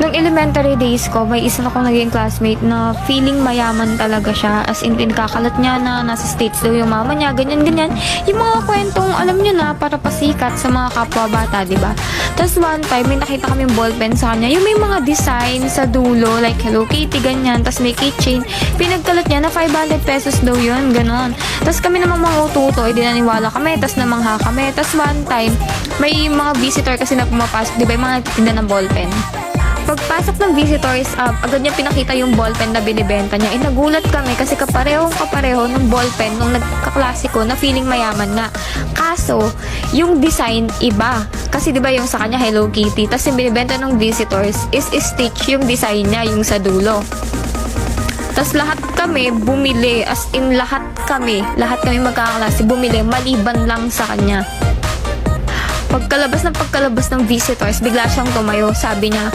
Nung elementary days ko, may isa akong naging classmate na feeling mayaman talaga siya. As in, pinakakalat niya na nasa States daw yung mama niya, ganyan-ganyan. Yung mga kwentong, alam niyo na, para pasikat sa mga kapwa bata, diba? Tapos one time, may nakita kaming ballpen sa kanya. Yung may mga design sa dulo, like Hello Kitty, ganyan. Tapos may keychain. Pinagkalat niya na 500 pesos daw yun, ganon. Tapos kami namang mga ututo, di naniwala kami, tapos namangha kami. Tapos one time, may mga visitor kasi na pumapasok, diba? Yung mga nagtitinda ng ballpen. Pagpasok ng visitors, agad niya pinakita yung ballpen na binibenta niya. Nagulat kami kasi kapareho ng ballpen nung nagkaklasiko na feeling mayaman nga. Kaso, yung design iba. Kasi 'di ba yung sa kanya Hello Kitty, tapos yung binibenta ng visitors is Stitch yung design niya, yung sa dulo. Tapos lahat kami bumili, as in lahat kami magkakaklase bumili maliban lang sa kanya. Pagkalabas ng visitors, bigla siyang tumayo. Sabi niya,